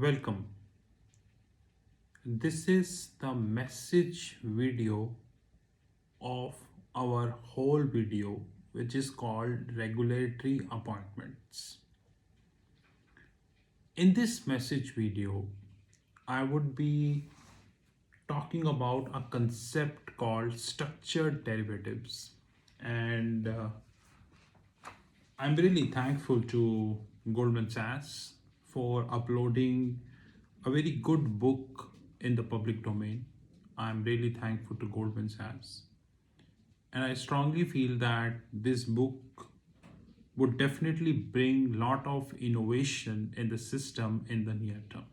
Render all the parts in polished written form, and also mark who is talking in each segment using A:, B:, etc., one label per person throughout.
A: Welcome. This is the message video of our whole video, which is called Regulatory Appointments. In this message video, I would be talking about a concept called structured derivatives. And I'm really thankful to Goldman Sachs for uploading a very good book in the public domain. I'm really thankful to Goldman Sachs. And I strongly feel that this book would definitely bring lot of innovation in the system in the near term.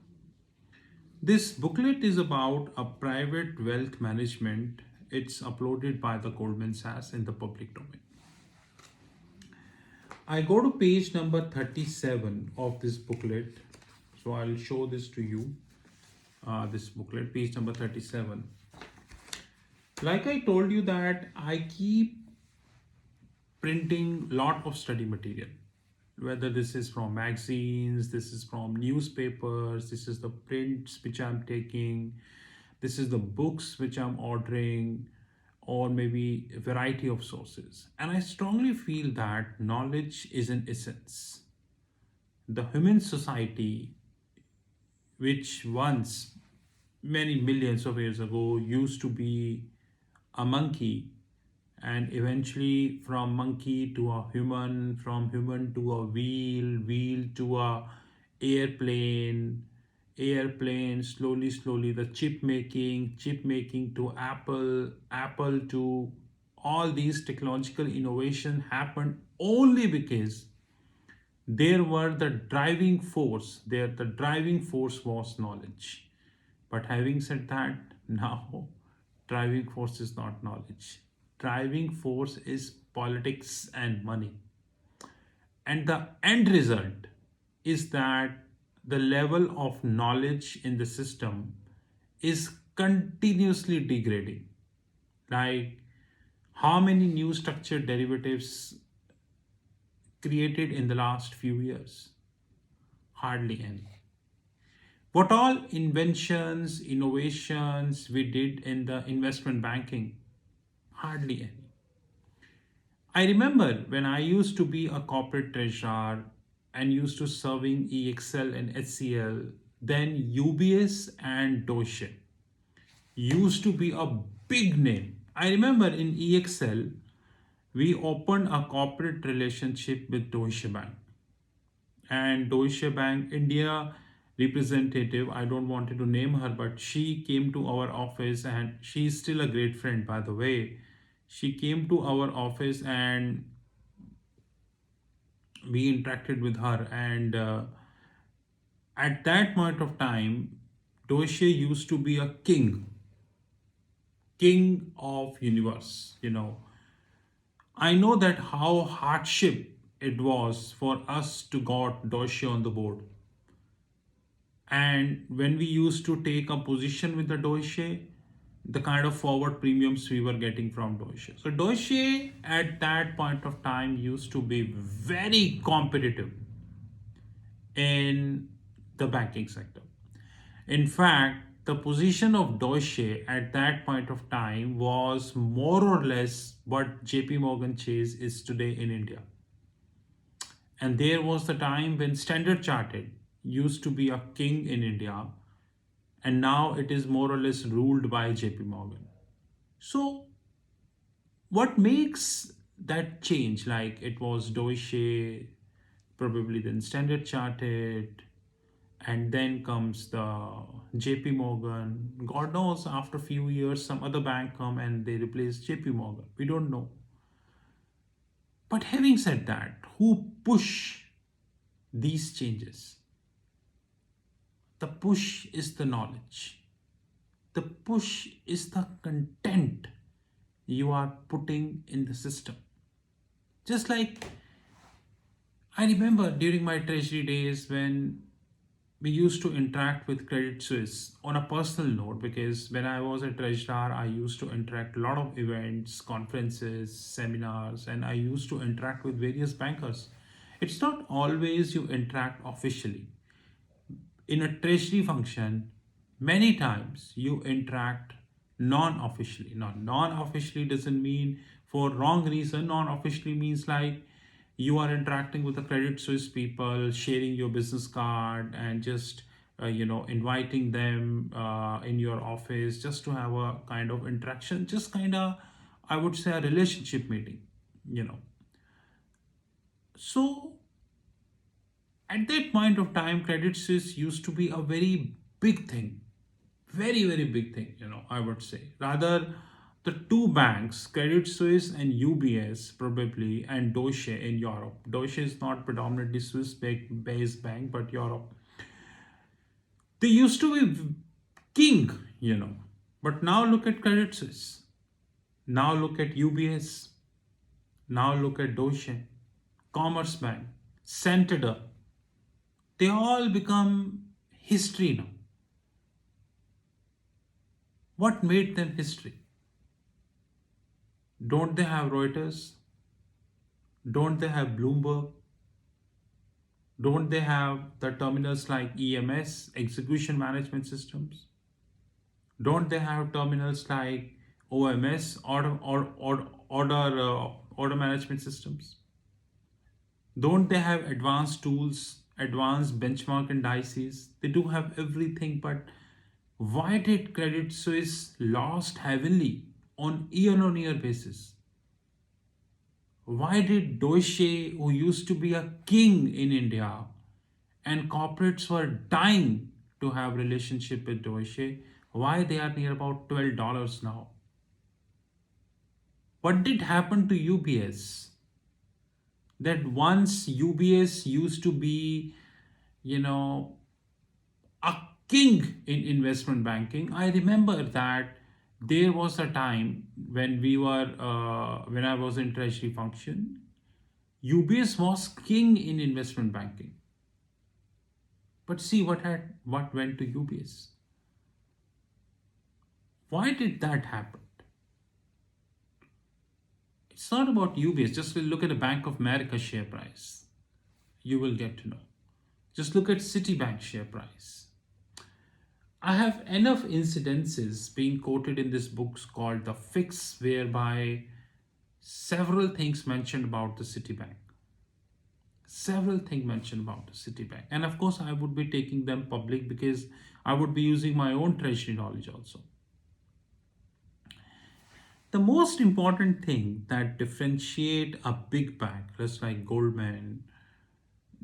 A: This booklet is about a private wealth management. It's uploaded by the Goldman Sachs in the public domain. I go to page number 37 of this booklet. So I'll show this to you. This booklet, page number 37. Like I told you that I keep printing lot of study material. Whether this is from magazines, this is from newspapers, this is the prints which I'm taking, this is the books which I'm ordering, or maybe a variety of sources. And I strongly feel that knowledge is an essence. The human society, which once, many millions of years ago, used to be a monkey, and eventually from monkey to a human, from human to a wheel to a airplane, slowly the chip making to apple to all these technological innovation happened only because there were the driving force there the driving force was knowledge. But having said that, now driving force is not knowledge. Driving force is politics and money. And the end result is that the level of knowledge in the system is continuously degrading. Like, how many new structured derivatives created in the last few years? Hardly any. What all inventions, innovations we did in the investment banking? Hardly any. I remember when I used to be a corporate treasurer and used to serving EXL and HCL, then UBS and Deutsche used to be a big name. I remember in EXL, we opened a corporate relationship with Deutsche Bank. And Deutsche Bank India representative, I don't wanted to name her, but she came to our office, and she's still a great friend, by the way. She came to our office and we interacted with her. And at that point of time, Deutsche used to be a king of universe. I know that how hardship it was for us to got Deutsche on the board. And when we used to take a position with the Deutsche, the kind of forward premiums we were getting from Deutsche. So Deutsche at that point of time used to be very competitive in the banking sector. In fact, the position of Deutsche at that point of time was more or less what JP Morgan Chase is today in India. And there was the time when Standard Chartered used to be a king in India, and now it is more or less ruled by JP Morgan. So, what makes that change? Like, it was Deutsche, probably then Standard Chartered, and then comes the JP Morgan. God knows, after a few years, some other bank come and they replace JP Morgan. We don't know. But having said that, who push these changes? The push is the knowledge. The push is the content you are putting in the system. Just like I remember during my treasury days when we used to interact with Credit Suisse on a personal note, because when I was a treasurer, I used to interact a lot of events, conferences, seminars, and I used to interact with various bankers. It's not always you interact officially. in a treasury function, many times you interact non-officially. Now, non-officially doesn't mean for wrong reason. Non-officially means like you are interacting with the Credit Suisse people, sharing your business card, and just inviting them in your office just to have a kind of interaction, just kind of, I would say, a relationship meeting. You know, so at that point of time, Credit Suisse used to be a very big thing, very big thing, I would say. Rather, the two banks, Credit Suisse and UBS, probably, and Deutsche in Europe. Deutsche is not predominantly Swiss based bank, but Europe. They used to be king, But now look at Credit Suisse. Now look at UBS. Now look at Deutsche, Commerce Bank, Santander. They all become history now. What made them history? Don't they have Reuters? Don't they have Bloomberg? Don't they have the terminals like EMS, execution management systems? Don't they have terminals like OMS, order management systems? Don't they have advanced tools, advanced benchmark indices? They do have everything, but why did Credit Suisse lost heavily on year basis? Why did Deutsche, who used to be a king in India, and corporates were dying to have relationship with Deutsche, why they are near about $12 now? What did happen to UBS? That once UBS used to be, you know, a king in investment banking. I remember that there was a time when I was in treasury function, UBS was king in investment banking. But see what went to UBS. Why did that happen? It's not about UBS. Just look at the Bank of America share price. You will get to know. Just look at Citibank share price. I have enough incidences being quoted in this book called The Fix, whereby several things mentioned about the Citibank. Several things mentioned about the Citibank. And of course, I would be taking them public because I would be using my own treasury knowledge also. The most important thing that differentiate a big bank, just like Goldman,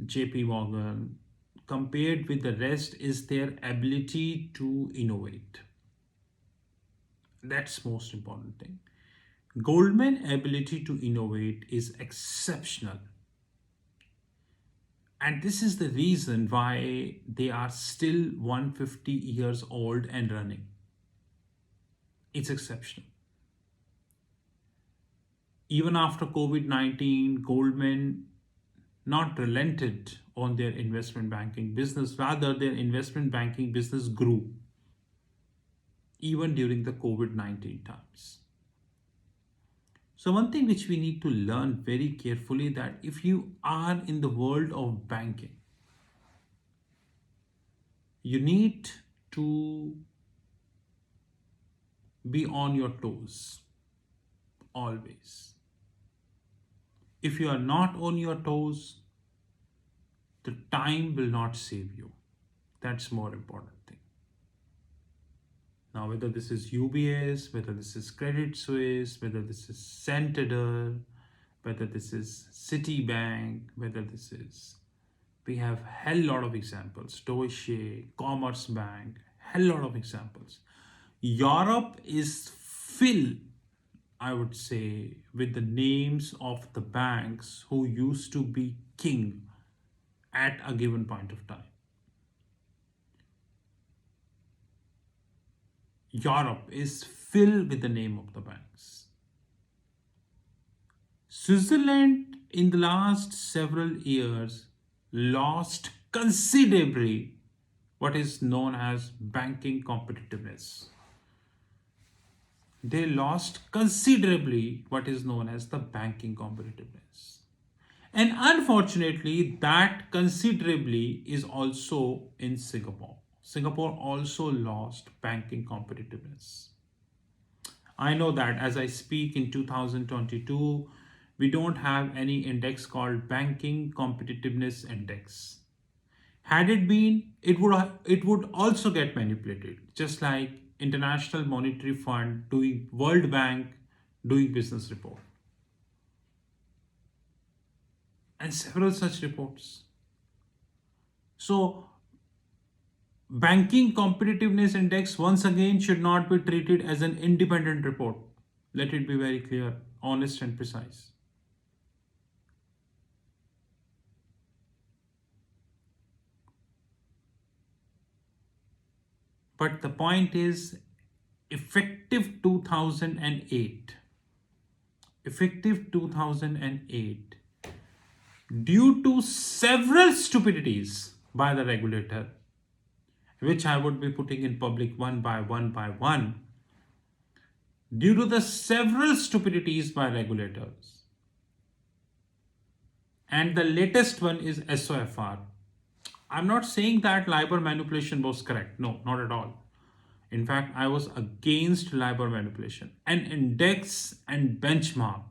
A: JP Morgan, compared with the rest is their ability to innovate. That's most important thing. Goldman ability to innovate is exceptional. And this is the reason why they are still 150 years old and running. It's exceptional. Even after COVID-19, Goldman not relented on their investment banking business. Rather, their investment banking business grew even during the COVID-19 times. So one thing which we need to learn very carefully, that if you are in the world of banking, you need to be on your toes always. If you are not on your toes, the time will not save you. That's more important thing. Now, whether this is UBS, whether this is Credit Suisse, whether this is Santander, whether this is Citibank, whether this is, we have hell lot of examples. Deutsche, Commerce Bank, hell lot of examples. Europe is filled, I would say, with the names of the banks who used to be king at a given point of time. Europe is filled with the name of the banks. Switzerland in the last several years lost considerably what is known as banking competitiveness. They lost considerably what is known as the banking competitiveness. And unfortunately, that considerably is also in Singapore. Singapore also lost banking competitiveness. I know that as I speak in 2022, we don't have any index called Banking Competitiveness Index. Had it been, it would also get manipulated, just like International Monetary Fund doing World Bank doing business report and several such reports. So Banking Competitiveness Index once again should not be treated as an independent report. Let it be very clear, honest and precise. But the point is, effective 2008, effective 2008, due to several stupidities by the regulator, which I would be putting in public one by one, due to the several stupidities by regulators, and the latest one is SOFR. I'm not saying that LIBOR manipulation was correct. No, not at all. In fact, I was against LIBOR manipulation. An index and benchmark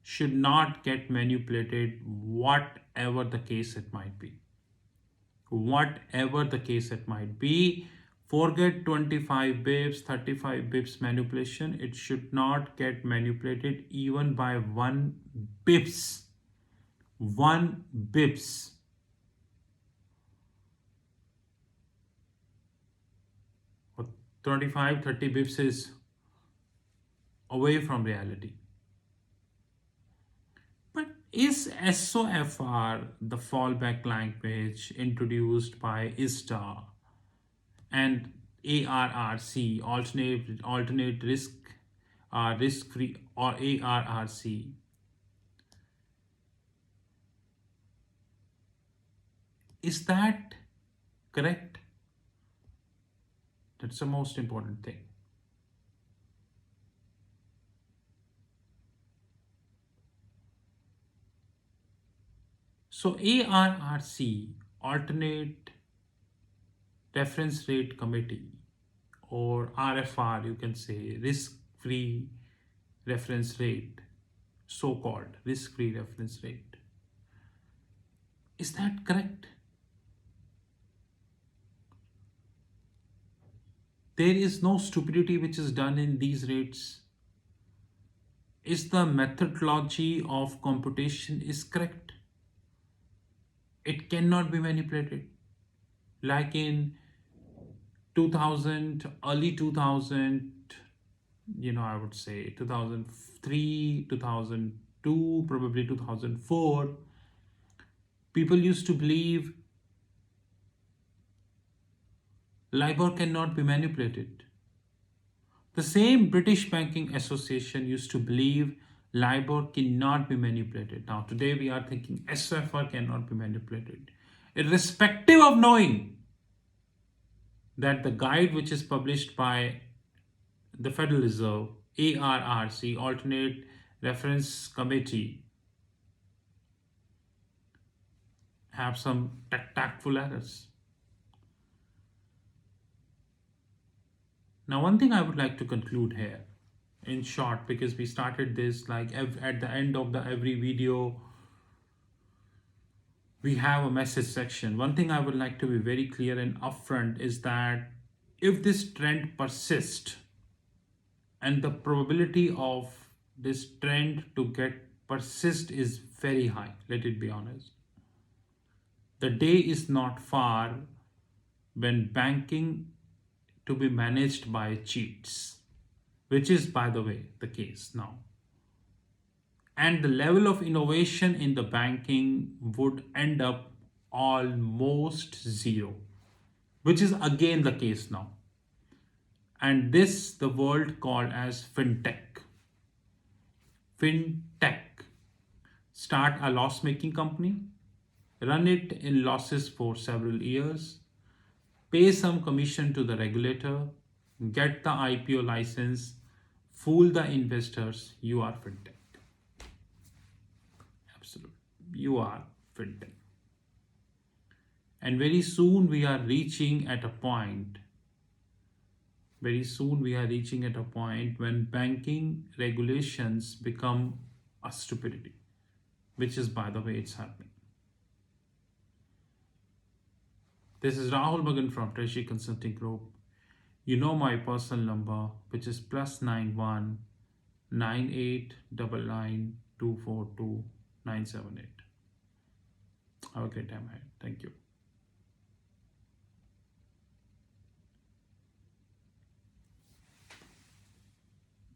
A: should not get manipulated, whatever the case it might be. Whatever the case it might be, forget 25 bips, 35 bips manipulation. It should not get manipulated even by 1 bips. 1 bips. Or 25, 30 bips is away from reality. But is SOFR the fallback language introduced by ISTA and ARRC, alternate risk free, or ARRC? Is that correct? That's the most important thing. So ARRC, alternate reference rate committee, or RFR, you can say, risk free reference rate, so called risk free reference rate. Is that correct? There is no stupidity which is done in these rates. Is the methodology of computation is correct? It cannot be manipulated. Like in 2000, early 2000, I would say 2003, 2002, probably 2004, people used to believe LIBOR cannot be manipulated. The same British Banking Association used to believe LIBOR cannot be manipulated. Now, today we are thinking SOFR cannot be manipulated. Irrespective of knowing that the guide which is published by the Federal Reserve, ARRC, Alternate Reference Committee, have some tactful errors. Now, one thing I would like to conclude here in short, because we started this like at the end of the every video, we have a message section. One thing I would like to be very clear and upfront is that if this trend persists, and the probability of this trend to get persist is very high, let it be honest, the day is not far when banking to be managed by cheats, which is, by the way, the case now. And the level of innovation in the banking would end up almost zero, which is again the case now. And this the world called as fintech. Fintech. Start a loss making company, run it in losses for several years, pay some commission to the regulator, get the IPO license, fool the investors, you are fintech. absolute. You are fintech. And very soon we are reaching at a point, very soon we are reaching at a point when banking regulations become a stupidity, which is, by the way, it's happening. This is Rahul Magan from Treasury Consulting Group. You know my personal number, which is +91 9899 242 978. Have a great time ahead. Thank you.